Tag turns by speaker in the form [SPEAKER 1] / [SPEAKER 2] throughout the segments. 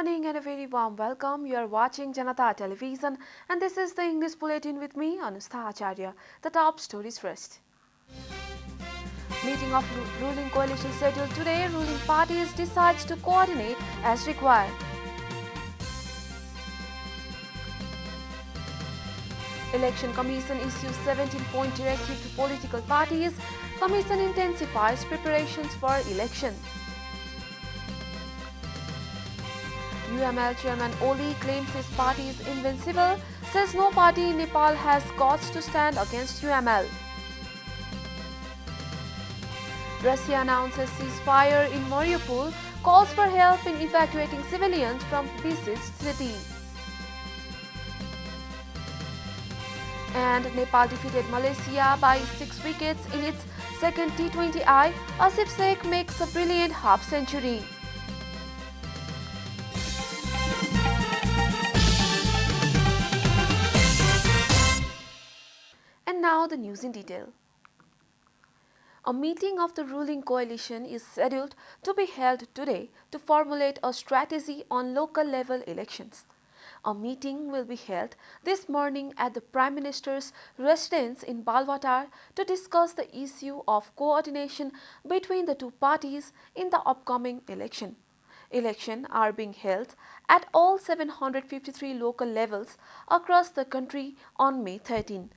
[SPEAKER 1] morning and a very warm welcome. You are watching JanataTelevision and this is the English Bulletin with me, Anustha Acharya. The top stories first. Meeting of ruling coalition scheduled today, ruling parties decides to coordinate as required. Election Commission issues 17-point directive to political parties. Commission intensifies preparations for election. UML Chairman Oli claims his party is invincible, says no party in Nepal has guts to stand against UML. Russia announces ceasefire in Mariupol, calls for help in evacuating civilians from besieged city. And Nepal defeated Malaysia by 6 wickets in its second T20I. Asif Sheikh makes a brilliant half-century. And now the news in detail. A meeting of the ruling coalition is scheduled to be held today to formulate a strategy on local level elections. A meeting will be held this morning at the Prime Minister's residence in Balwatar to discuss the issue of coordination between the two parties in the upcoming election. Elections are being held at all 753 local levels across the country on May 13.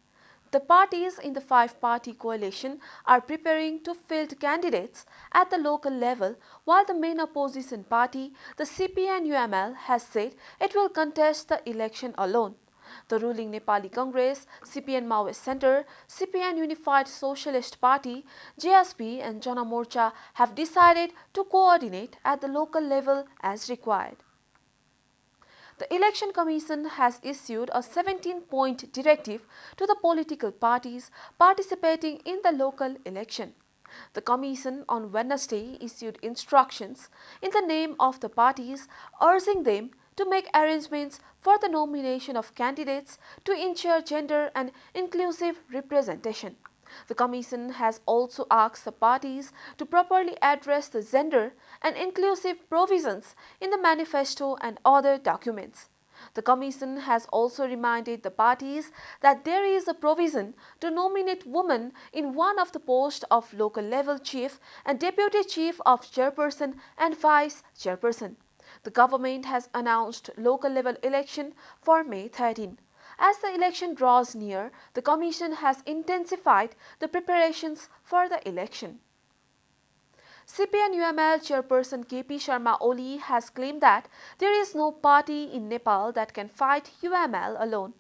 [SPEAKER 1] The parties in the five-party coalition are preparing to field candidates at the local level, while the main opposition party, the CPN-UML, has said it will contest the election alone. The ruling Nepali Congress, CPN Maoist Center, CPN Unified Socialist Party, JSP and Jana Morcha have decided to coordinate at the local level as required. The Election Commission has issued a 17-point directive to the political parties participating in the local election. The Commission on Wednesday issued instructions in the name of the parties urging them to make arrangements for the nomination of candidates to ensure gender and inclusive representation. The Commission has also asked the parties to properly address the gender and inclusive provisions in the manifesto and other documents. The Commission has also reminded the parties that there is a provision to nominate women in one of the posts of local level chief and deputy chief of chairperson and vice chairperson. The government has announced local level election for May 13. As the election draws near, the Commission has intensified the preparations for the election. CPN-UML chairperson KP Sharma Oli has claimed that there is no party in Nepal that can fight UML alone.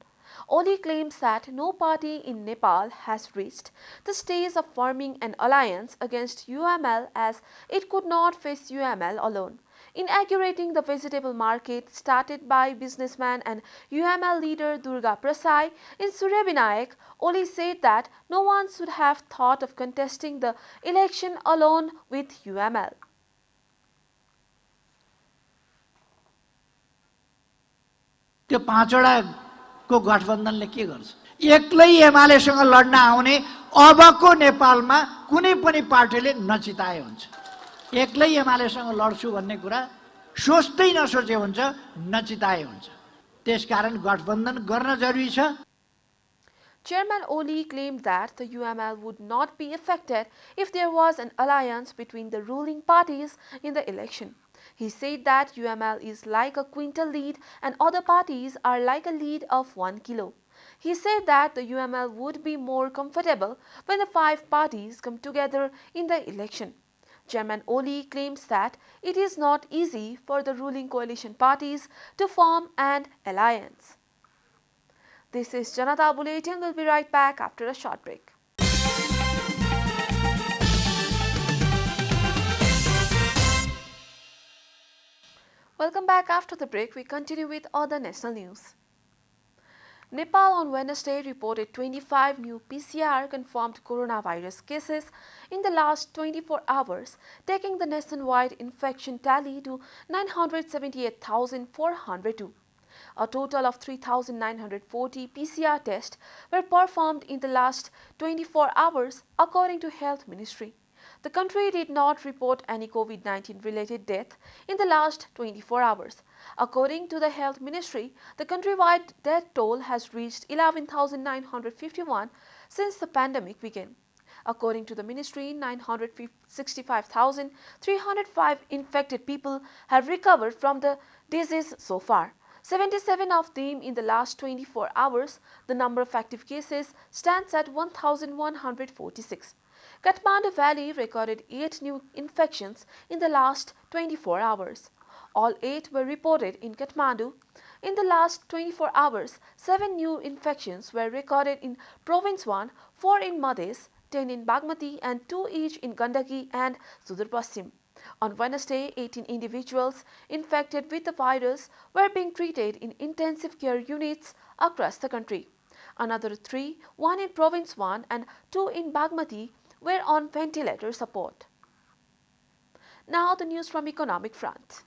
[SPEAKER 1] Oli claims that no party in Nepal has reached the stage of forming an alliance against UML as it could not face UML alone. Inaugurating the vegetable market started by businessman and UML leader Durga Prasad in Surabinayak, Oli said that no one should have thought of contesting the election alone with UML.
[SPEAKER 2] त्यो पाँचवटाको गठबन्धनले के गर्छ? एक्लै एमालेसँग लड्न आउने अबको नेपालमा कुनै पनि पार्टीले नचिताए हुन्छ। एक्लै एमालेसँग लड्छु भन्ने कुरा सोच्दै नसोचे हुन्छ, नचिताए हुन्छ। त्यसकारण गठबन्धन गर्न जरुरी छ।
[SPEAKER 1] Chairman Oli claimed that the UML would not be affected if there was an alliance between the ruling parties in the election. He said that UML is like a quintal lead and other parties are like a lead of 1 kilo. He said that the UML would be more comfortable when the five parties come together in the election. Chairman Oli claims that it is not easy for the ruling coalition parties to form an alliance. This is Janata Bulletin. We'll be right back after a short break. Welcome back after the break. We continue with other national news. Nepal on Wednesday reported 25 new PCR confirmed coronavirus cases in the last 24 hours, taking the nationwide infection tally to 978,402. A total of 3,940 PCR tests were performed in the last 24 hours, according to Health Ministry. The country did not report any COVID-19 related death in the last 24 hours. According to the Health Ministry, the countrywide death toll has reached 11,951 since the pandemic began. According to the ministry, 965,305 infected people have recovered from the disease so far. 77 of them in the last 24 hours. The number of active cases stands at 1,146. Kathmandu Valley recorded 8 new infections in the last 24 hours. All 8 were reported in Kathmandu. In the last 24 hours, 7 new infections were recorded in Province 1, 4 in Madhes, 10 in Bagmati and 2 each in Gandaki and Sudur Paschim. On Wednesday, 18 individuals infected with the virus were being treated in intensive care units across the country. Another 3, 1 in Province 1 and 2 in Bagmati, were on ventilator support. Now the news from economic front.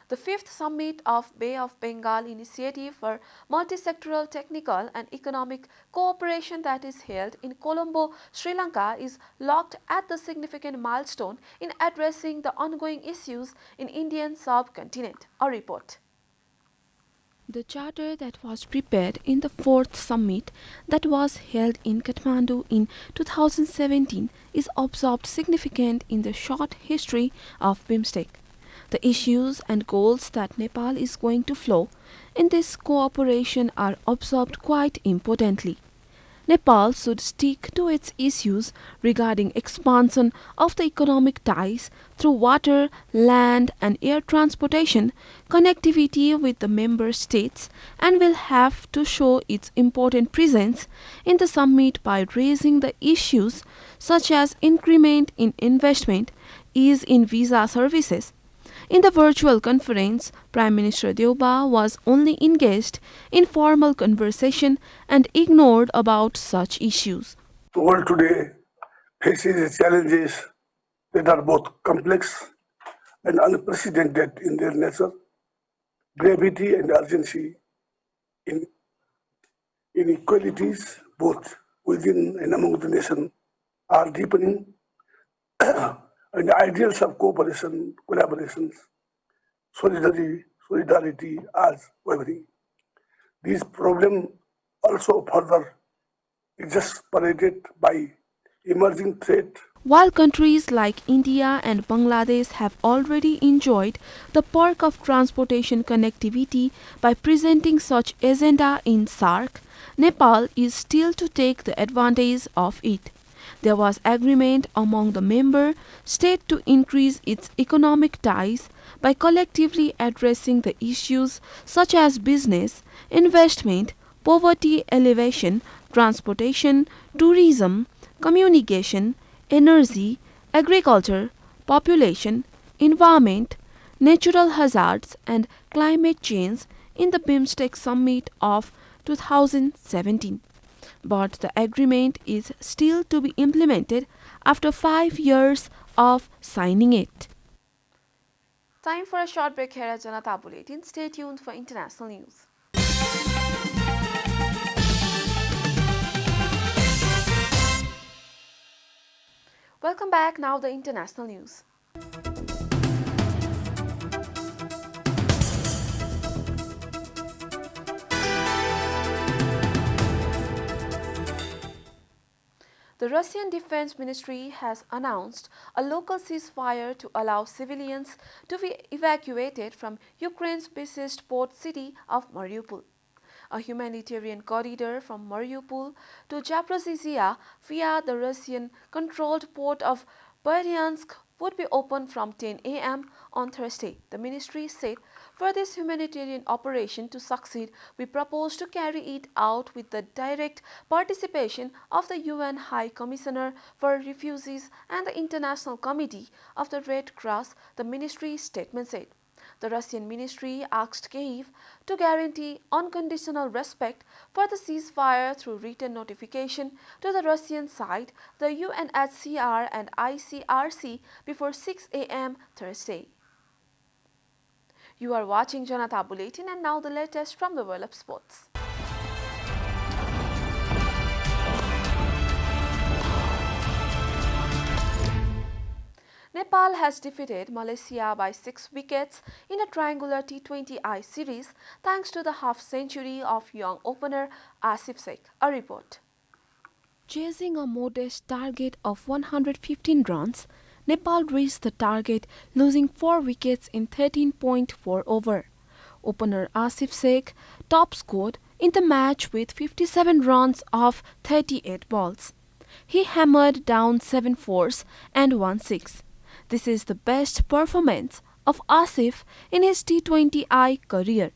[SPEAKER 1] The fifth summit of Bay of Bengal Initiative for Multisectoral Technical and Economic Cooperation that is held in Colombo, Sri Lanka is locked at the significant milestone in addressing the ongoing issues in Indian subcontinent. A report. The charter that was prepared in the fourth summit that was held in Kathmandu in 2017 is observed significant in the short history of BIMSTEC. The issues and goals that Nepal is going to flow in this cooperation are observed quite importantly. Nepal should stick to its issues regarding expansion of the economic ties through water, land and air transportation, connectivity with the member states, and will have to show its important presence in the summit by raising the issues such as increment in investment, ease in visa services. In the virtual conference, Prime Minister Deuba was only engaged in formal conversation and ignored about such issues.
[SPEAKER 3] The world today faces challenges that are both complex and unprecedented in their nature. Gravity and urgency in inequalities, both within and among the nation, are deepening, and the ideals of cooperation, collaborations, solidarity are wavering. These problems also further exacerbated by emerging threat.
[SPEAKER 1] While countries like India and Bangladesh have already enjoyed the perk of transportation connectivity by presenting such agenda in SAARC, Nepal is still to take the advantage of it. There was agreement among the member states to increase its economic ties by collectively addressing the issues such as business, investment, poverty alleviation, transportation, tourism, communication, energy, agriculture, population, environment, natural hazards and climate change in the BIMSTEC summit of 2017. But the agreement is still to be implemented after 5 years of signing it. Time for a short break here at Janata Bulletin. Stay tuned for international news. Welcome back. Now the international news. The Russian Defense Ministry has announced a local ceasefire to allow civilians to be evacuated from Ukraine's busiest port city of Mariupol. A humanitarian corridor from Mariupol to Zaporizhzhia via the Russian-controlled port of Berdyansk would be open from 10 a.m. on Thursday, the ministry said. For this humanitarian operation to succeed, we propose to carry it out with the direct participation of the UN High Commissioner for Refugees and the International Committee of the Red Cross, the ministry statement said. The Russian ministry asked Kyiv to guarantee unconditional respect for the ceasefire through written notification to the Russian side, the UNHCR and ICRC before 6 a.m. Thursday. You are watching Janata Bulletin, and now the latest from the world of sports. Nepal has defeated Malaysia by 6 wickets in a triangular T20I series thanks to the half-century of young opener Asif Sheikh. A report. Chasing a modest target of 115 runs, Nepal reached the target losing 4 wickets in 13.4 overs. Opener Asif Sheikh top scored in the match with 57 runs off 38 balls. He hammered down 7 fours and 1 6. This is the best performance of Asif in his T20I career.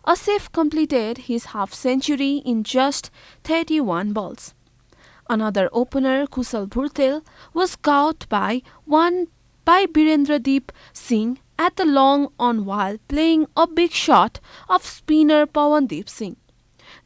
[SPEAKER 1] Asif completed his half-century in just 31 balls. Another opener, Kusal Bhurtel, was caught by Birendradeep Singh at the long on while playing a big shot of spinner Pawandeep Singh.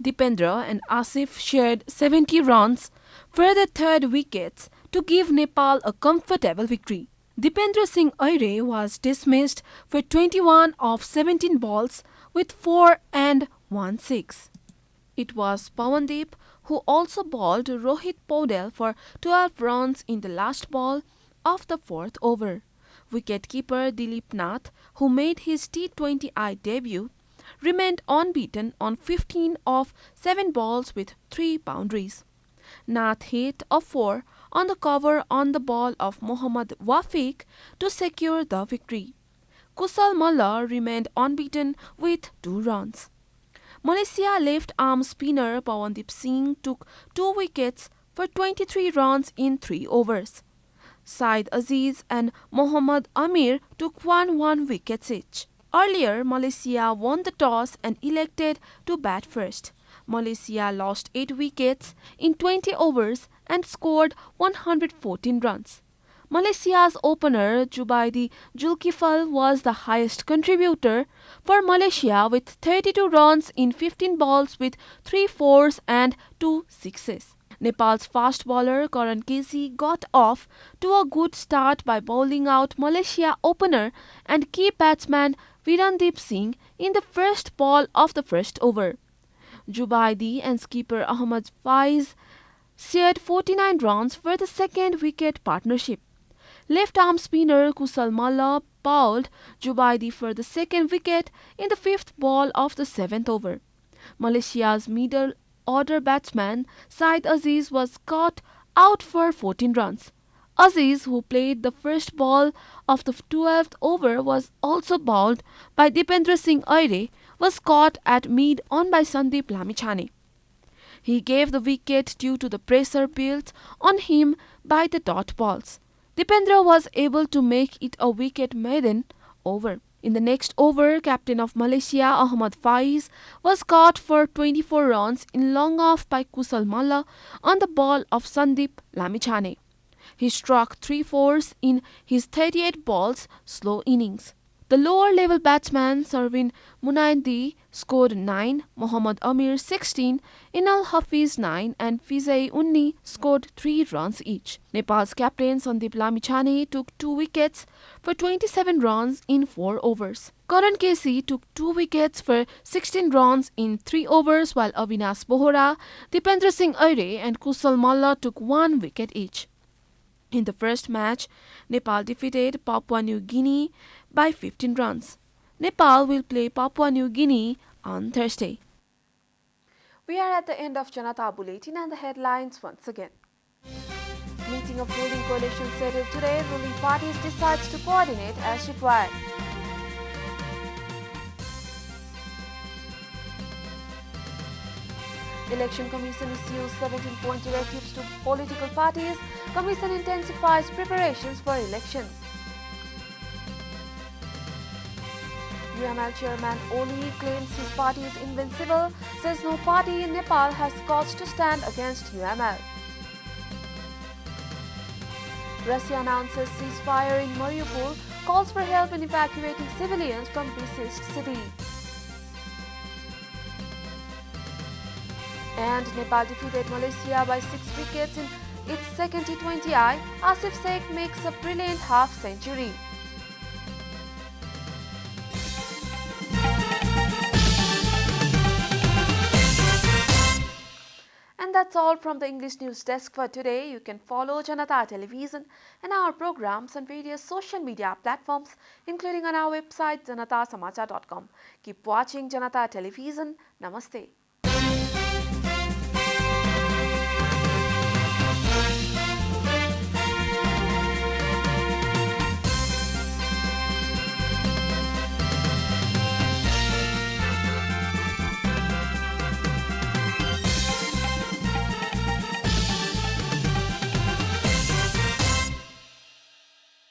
[SPEAKER 1] Dipendra and Asif shared 70 runs for the third wickets to give Nepal a comfortable victory. Dipendra Singh Aire was dismissed for 21 of 17 balls with 4 and 1 6. It was Pawandeep who also bowled Rohit Paudel for 12 runs in the last ball of the 4th over. Wicketkeeper Dilip Nath, who made his T20I debut, remained unbeaten on 15 of 7 balls with 3 boundaries. Nath hit a 4 on the cover on the ball of Mohammad Wafiq to secure the victory. Kusal Malla remained unbeaten with 2 runs. Malaysia left-arm spinner Pawandeep Singh took 2 wickets for 23 runs in 3 overs. Said Aziz and Mohammad Amir took 1 wickets each. Earlier, Malaysia won the toss and elected to bat first. Malaysia lost 8 wickets in 20 overs and scored 114 runs. Malaysia's opener Jubaidi Julkifil was the highest contributor for Malaysia with 32 runs in 15 balls with 3 fours and 2 sixes. Nepal's fast bowler Karan Casey got off to a good start by bowling out Malaysia opener and key batsman Virandeep Singh in the first ball of the first over. Jubaidi and skipper Ahmad Faiz shared 49 runs for the second wicket partnership. Left-arm spinner Kusal Malla bowled Jubaidi for the second wicket in the 5th ball of the 7th over. Malaysia's middle-order batsman Said Aziz was caught out for 14 runs. Aziz, who played the first ball of the 12th over, was also bowled by Dipendra Singh Aire, was caught at mid-on by Sandeep Lamichhane. He gave the wicket due to the pressure built on him by the dot balls. Dipendra was able to make it a wicket-maiden over. In the next over, captain of Malaysia Ahmad Faiz was caught for 24 runs in long off by Kusal Malla on the ball of Sandeep Lamichhane. He struck 3 fours in his 38 balls slow innings. The lower-level batsman Sarvin Munaindi scored 9, Mohammad Amir 16, Inal Hafiz 9 and Fizai Unni scored 3 runs each. Nepal's captain Sandeep Lamichhane took 2 wickets for 27 runs in 4 overs. Karan Casey took 2 wickets for 16 runs in 3 overs while Avinash Bohra, Dipendra Singh Aire and Kusal Malla took 1 wicket each. In the first match, Nepal defeated Papua New Guinea by 15 runs. Nepal will play Papua New Guinea on Thursday. We are at the end of Janata Bulletin and the headlines once again. Meeting of ruling coalition scheduled today, ruling parties decides to coordinate as required. Election Commission issues 17-point directives to political parties. Commission intensifies preparations for election. UML chairman Oli claims his party is invincible, says no party in Nepal has cause to stand against UML. Russia announces ceasefire in Mariupol, calls for help in evacuating civilians from besieged city. And Nepal defeated Malaysia by 6 wickets in its second T20I. Asif Sheikh makes a brilliant half-century. And that's all from the English News Desk for today. You can follow Janata Television and our programs on various social media platforms, including on our website janatasamachar.com. Keep watching Janata Television. Namaste.